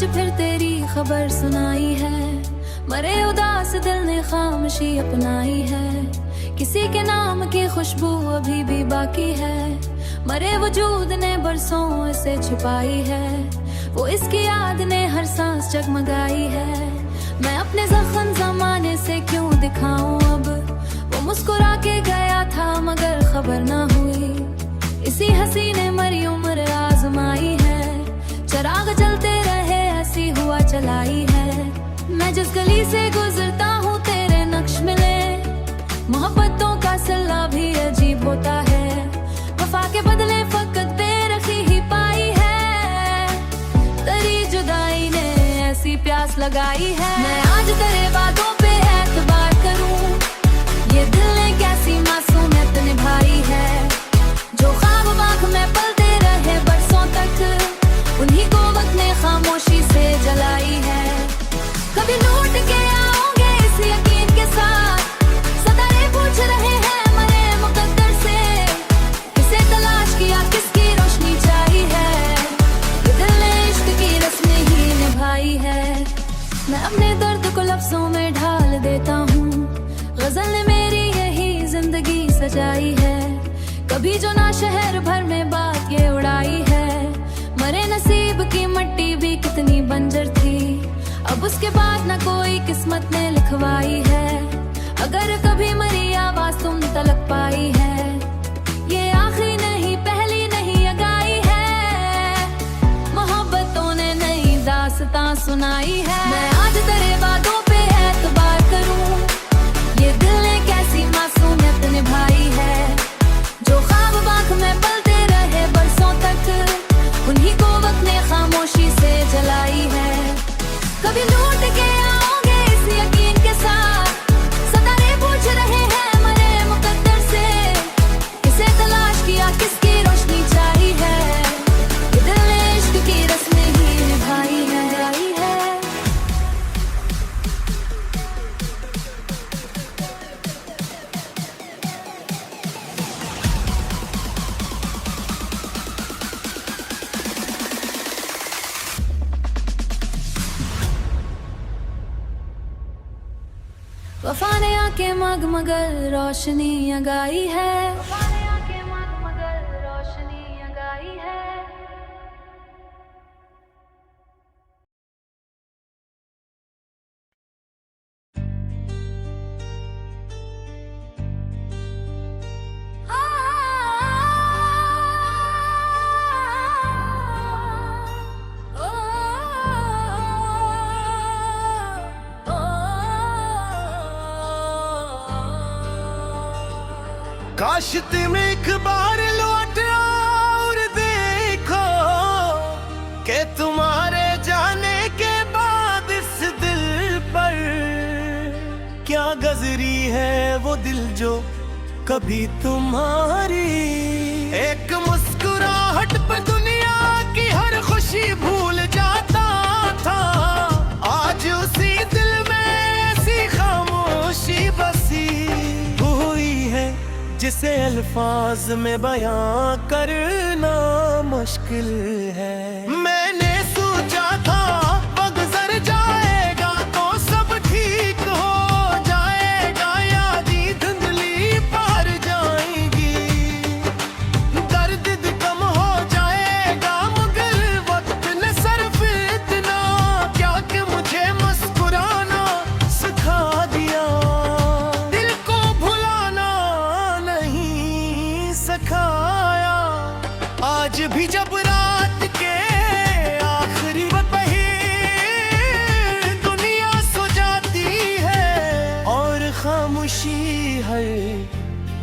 आज फिर तेरी खबर सुनाई है। मरे उदास दिल ने खामोशी अपनाई है। किसी के नाम की खुशबू अभी भी बाकी है। मरे वजूद ने बरसों इसे छुपाई है। वो इसकी याद ने हर सांस जगमगाई है। मैं अपने जख्म जमाने से क्यों दिखाऊं अब। वो मुस्कुरा के गया था मगर खबर ना हुई। इसी हंसी ने मरी उम्र आजमाई है। चराग जलते रहे ऐसी हुआ चलाई है। मैं जिस गली से गुजरता हूँ तेरे नक्श मिले। मोहब्बतों का सिला भी अजीब होता है। वफा के बदले फकत बेरखी ही पाई है। तेरी जुदाई ने ऐसी प्यास लगाई है। मैं आज तेरे बातों पे एतबार करूं। ये दिल ने कैसी मासूमियत निभाई है। जो ख्वाब आँख में पलते रहे बरसों तक उन्हीं को वक्त ने खामोशी से जलाई है। कभी लौट के आओगे इस यकीन के साथ। सितारे पूछ रहे हैं मरे मुकद्दर से। किसे तलाश किया किसकी रोशनी चाहिए है। ये दिल ने इश्क की रस्में ही निभाई है। मैं अपने दर्द को लफ्जों में ढाल देता हूँ। गजल ने मेरी यही जिंदगी सजाई है। कभी जो ना शहर भर में बात ये उड़ाई है। मरे नसीब की मिट्टी भी कितनी बंजर थी। अब उसके बाद न कोई किस्मत ने लिखवाई है। अगर कभी मरी आवाज तुम तलक पाई है। ये आखिरी नहीं पहली नहीं अगाई है। मोहब्बतों ने नई दास्तां सुनाई है। मैं आज तेरे बातों पे एतबार करूं। ये दिल ने कैसी मासूमियत निभाई है। जो ख्वाब आँख में पलते रहे बरसों तक उन्हीं को वक्त ने खामोशी से जलाई है। कभी लौट के आओगे इस यकीन के साथ। सितारे पूछ रहे हैं मरे मुकद्दर से। किसे तलाश किया किसकी रोशनी चाहिए है। ये दिल ने इश्क की रस्में ही निभाई है। वफा ने आके मगमगर रोशनी गाई है। वफा ने आके मगमगर रोशनी गाई है। काश तुम एक बार लौट आओ और देखो कि तुम्हारे जाने के बाद इस दिल पर क्या गजरी है वो दिल जो कभी तुम्हारी। एक मुस्कुराहट पर दुनिया की हर खुशी भूल जाता था। आज उसी दिल में ऐसी खामोशी बसी हुई है जिसे अल्फाज में बयां करना मुश्किल है। मैंने सोचा था वक्त गुजर जाएगा तो सब ठीक हो जाएगा। यादी धुंधली पार जाएगी। दर्द भी कम हो जाएगा मगर वक्त ने सिर्फ इतना क्या कि मुझे मुस्कुराना सिखा दिया। दिल को भुलाना सिखाया। आज भी जब रात के आखिरी पहर दुनिया सो जाती है और खामोशी हर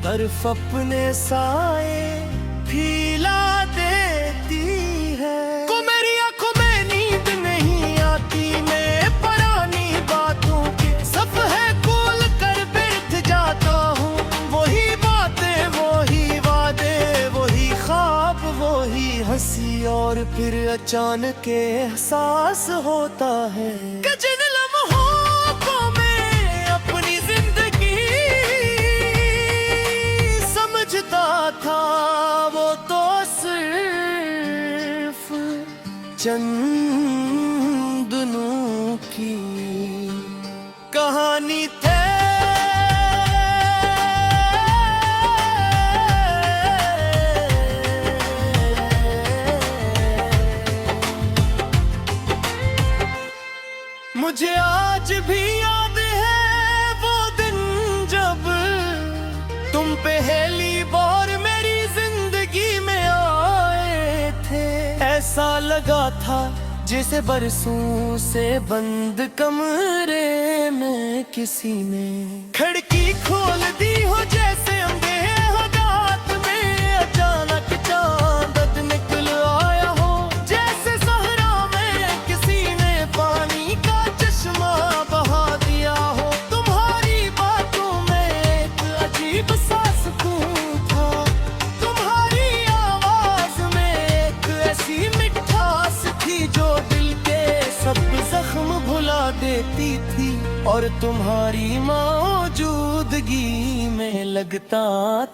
तरफ अपने साए फैला देती है। को मेरी आंखों में नींद नहीं आती। मैं पुरानी बातों के सफ़े खोल कर बैठ जाता हूँ। वही बातें वही वादे वही ख्वाब वही हंसी और फिर अचानक एहसास होता है कि जिन लम्हों को मैं अपनी जिंदगी समझता था वो तो सिर्फ चंद जानी थे मुझे आज भी याद है वो दिन जब तुम पहली बार मेरी जिंदगी में आए थे। ऐसा लगा था जैसे बरसों से बंद कमरे में किसी ने खिड़की खोल दी हो, जैसे अंधेरे हो रात में अचानक चांद निकल आया हो, जैसे सहरा में किसी ने पानी का चश्मा बहा दिया हो। तुम्हारी बातों में एक अजीब सा सुकून था, तुम्हारी आवाज में एक ऐसी मिठास थी जो दिल के सब जख्म भुला देती थी। और तुम्हारी मौजूदगी में लगता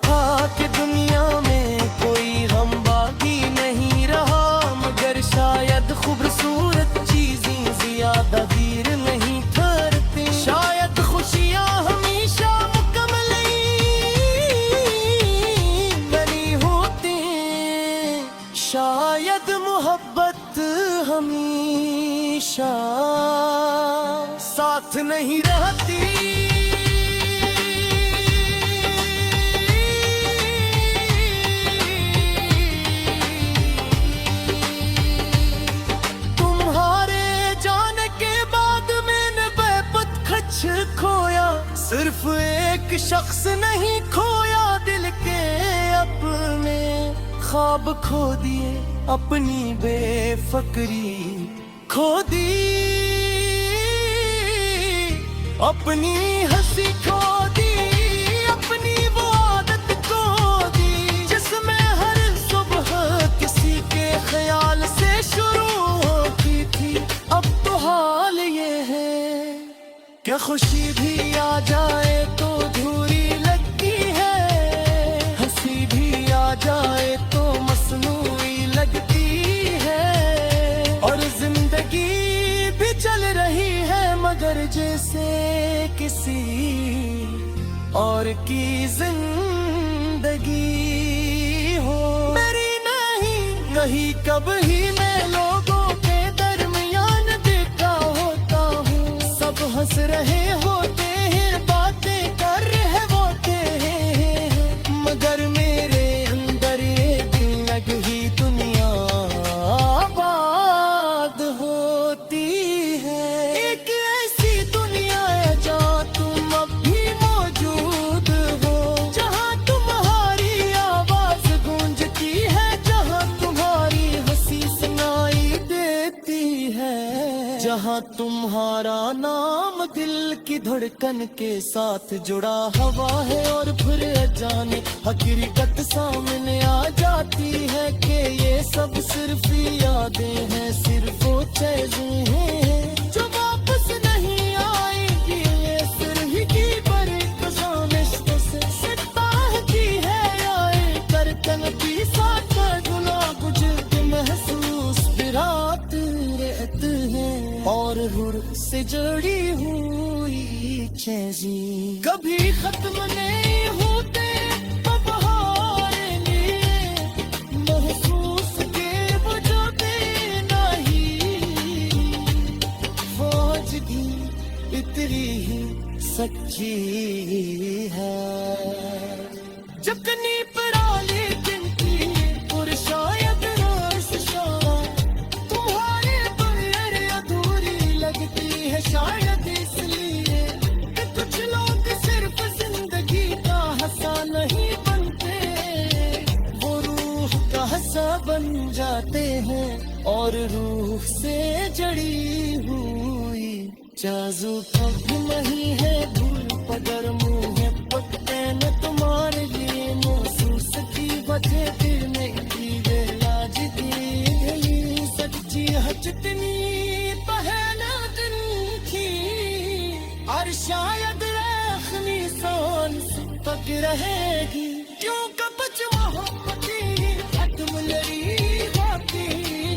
था कि दुनिया में कोई गम बाकी नहीं रहा, मगर शायद खूबसूरत चीजें ज्यादा देर नहीं ठहरती, शायद खुशियां हमेशा मुकम्मल नहीं होती, शायद मोहब्बत हमेशा साथ नहीं रहती। तुम्हारे जाने के बाद मैंने बेपत खच खोया, सिर्फ एक शख्स नहीं खोया, दिल के अपने ख्वाब खो दिए, अपनी बेफिक्री खो दी, अपनी हंसी खो दी, अपनी वो आदत खो दी, जिसमें हर सुबह किसी के ख्याल से शुरू होती थी। अब तो हाल ये है क्या खुशी भी आ जाए तो अधूरी लगती है, हंसी भी आ जाए तो मसनूई लगती है, और जिंदगी भी चल रही है मगर जैसे किसी और की जिंदगी हो। मेरी नहीं कब ही मैं लोगों के दरमियान देखा होता हूँ, सब हंस रहे होते हैं, बातें कर रहे होते हैं, मगर मेरे अंदर ये दिल लग ही दुनिया आबाद होती है। एक ऐसी दुनिया है जहाँ तुम अब भी मौजूद हो, जहाँ तुम्हारी आवाज गूंजती है, जहाँ तुम्हारी हंसी सुनाई देती है, जहाँ तुम्हारा नाम दिल की धड़कन के साथ जुड़ा हुआ है, और फिर जाने हकीकत सामने आ जाती है कि ये सब सिर्फ यादें हैं, सिर्फ वो चीजें हैं जो वापस नहीं आएगी, ये सिर्फ की पर कसानिश्त से सिता की है, आए करतन की साथ गुना गुजर महसूस बिरात रहते हैं, और रूह से जुड़ी हुई चीजें कभी खत्म नहीं होते। अब हारे लिए महसूस के बुझाते नहीं, फौज भी इतनी ही सच्ची है, जबकि पराली गिनती और शायद रास तुम्हारे बगैर अधूरी लगती है, शायद इसलिए कि कुछ लोग सिर्फ जिंदगी का हंसा नहीं बनते, वो रूह का हंसा बन जाते हैं, और रूह से जड़ी हुई जाजू कब नहीं है धूल पगर मुँह है पत्ते न तुम्हारे लिए महसूस की वजह दिल में की लाज दी गई, सच्ची हचतनी पहला दिन थी, और शायद रखनी सोन पक रहेगी, क्यों कबच मोहब्बती खत्म लड़ी होती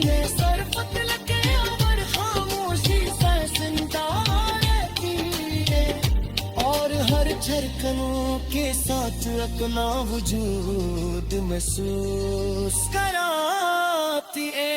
ने सरफत लगे और खामोशी से जिंदा रहती है, धड़कनों के साथ अपना वजूद महसूस कराती है।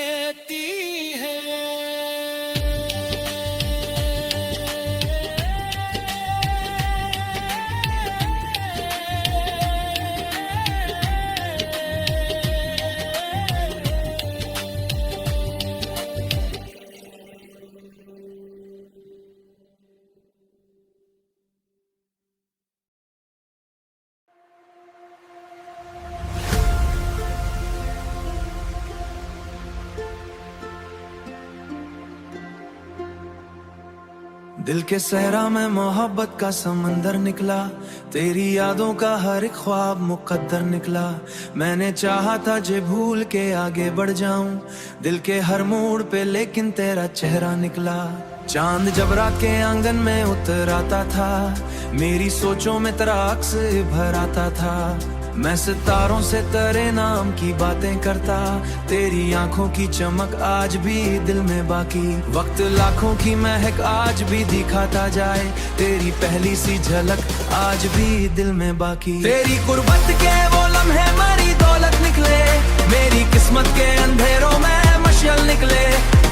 दिल के सहरा में मोहब्बत का समंदर निकला, तेरी यादों का हर एक ख्वाब मुकद्दर निकला। मैंने चाहा था जे भूल के आगे बढ़ जाऊं दिल के हर मोड़ पे, लेकिन तेरा चेहरा निकला। चांद जब रात के आंगन में उतर आता था, मेरी सोचों में तेरा अक्स भर आता था। मैं सितारों से तेरे नाम की बातें करता, तेरी आंखों की चमक आज भी दिल में बाकी। वक्त लाखों की महक आज भी दिखाता जाए, तेरी पहली सी झलक आज भी दिल में बाकी। तेरी गुर्बत के वो लम्हे मरी दौलत निकले, मेरी किस्मत के अंधेरों में मशाल निकले।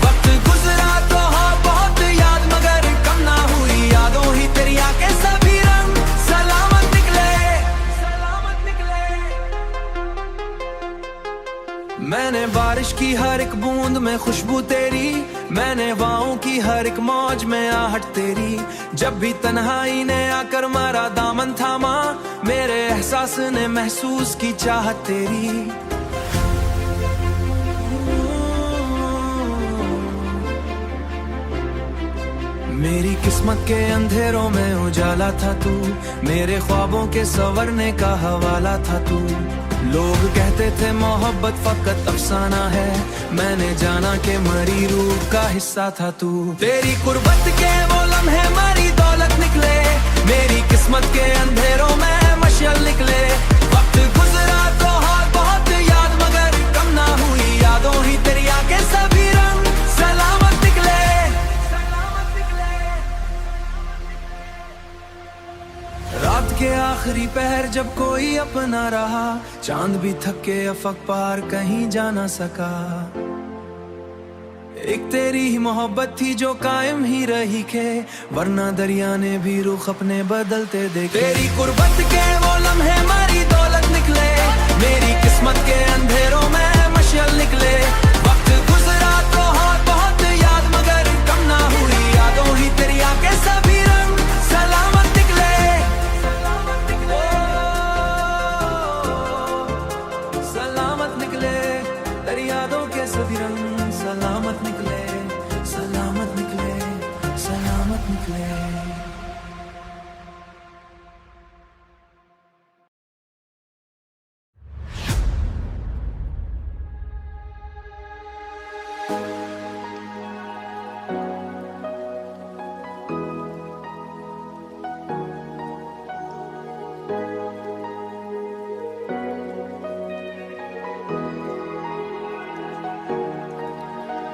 वक्त गुजरा तो हाँ बहुत याद, मगर कम ना हुई यादों ही तेरी आंखें सभी रंग सलामत निकले। मैंने बारिश की हर एक बूंद में खुशबू तेरी, मैंने वाओं की हर एक मौज में आहट तेरी। जब भी तन्हाई ने आकर मारा दामन थामा, मेरे एहसास ने महसूस की चाहत तेरी। मेरी किस्मत के अंधेरों में उजाला था तू, मेरे ख्वाबों के संवरने का हवाला था तू। लोग कहते थे मोहब्बत फकत अफसाना है, मैंने जाना कि मरी रूह का हिस्सा था तू। तेरी कुर्बत के वो लम्हे मरी दौलत निकले, मेरी किस्मत के अंधेरों में मशाल निकले। वक्त गुजरा तो हाँ बहुत याद, मगर कम ना हुई यादों ही तेरी आंखें सभी रंग सलामत निकले। रात के आखिरी पहर जब कोई अपना रहा, चांद भी थक के अफक पार कहीं जा ना सका। एक तेरी ही मोहब्बत थी जो कायम ही रही के, वरना दरिया ने भी रुख अपने बदलते देखे। तेरी कुर्बत के वो लम्हे मारी दौलत निकले, मेरी किस्मत के अंधेरों में मशाल निकले। वक्त गुजरा तो हाँ बहुत याद, मगर कम ना हुई यादों ही तेरी आंखें सभी रंग सलामत निकले। सलामत निकले, तेरी यादों के सभी रंग सलामत निकले, सलामत निकले, सलामत निकले।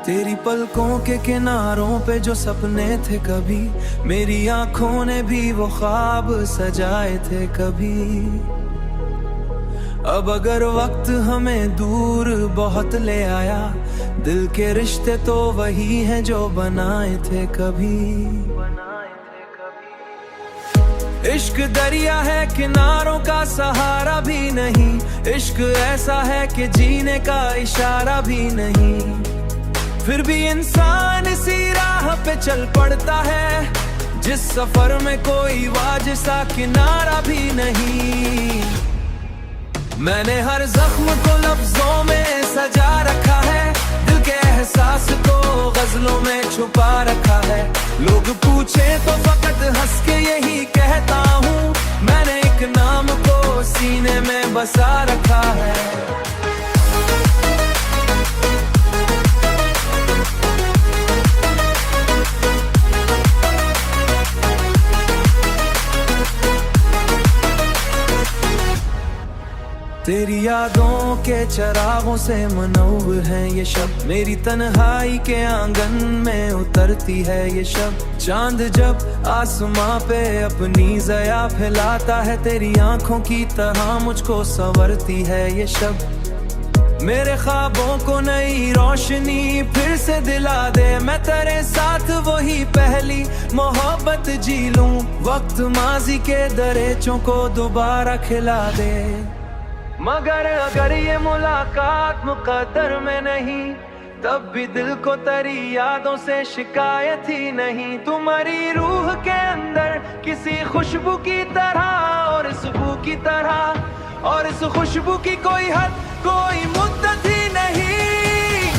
तेरी पलकों के किनारों पे जो सपने थे कभी, मेरी आंखों ने भी वो ख्वाब सजाए थे कभी। अब अगर वक्त हमें दूर बहुत ले आया, दिल के रिश्ते तो वही हैं जो बनाए थे कभी। इश्क दरिया है किनारों का सहारा भी नहीं, इश्क ऐसा है कि जीने का इशारा भी नहीं। फिर भी इंसान इसी राह पे चल पड़ता है, जिस सफर में कोई वाज सा किनारा भी नहीं। मैंने हर जख्म को लफ्जों में सजा रखा है, दिल के एहसास को गजलों में छुपा रखा है। लोग पूछे तो फकत हंस के यही कहता हूँ, मैंने एक नाम को सीने में बसा रखा है। तेरी यादों के चरागों से मनौर है ये शब्द, मेरी तन्हाई के आंगन में उतरती है ये शब्द। चांद जब आसमां पे अपनी ज़या फैलाता है, तेरी आंखों की तरह मुझको संवरती है ये शब्द। मेरे ख्वाबों को नई रोशनी फिर से दिला दे, मैं तेरे साथ वही पहली मोहब्बत जी लूं। वक्त माजी के दरेचों को दोबारा खिला दे, मगर अगर ये मुलाकात मुकद्दर में नहीं, तब भी दिल को तेरी यादों से शिकायत ही नहीं। तुम्हारी रूह के अंदर किसी खुशबू की तरह और इस बू की तरह, और इस खुशबू की कोई हद कोई मुद्दत ही नहीं।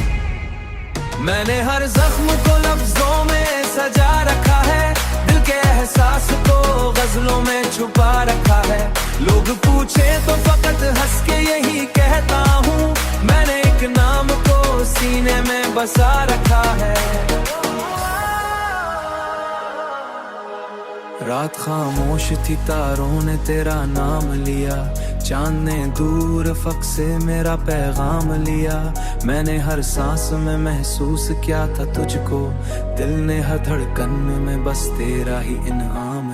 मैंने हर जख्म को लफ्जों में सजा रखा है, दिल के एहसास को गजलों में छुपा रखा है। लोग पूछे तो फकत हंस के यही कहता हूँ, मैंने एक नाम को सीने में बसा रखा है। रात खामोश थी, तारों ने तेरा नाम लिया, चांद ने दूर फक से मेरा पैगाम लिया। मैंने हर सांस में महसूस किया था तुझको, दिल ने हर धड़कन में बस तेरा ही इनाम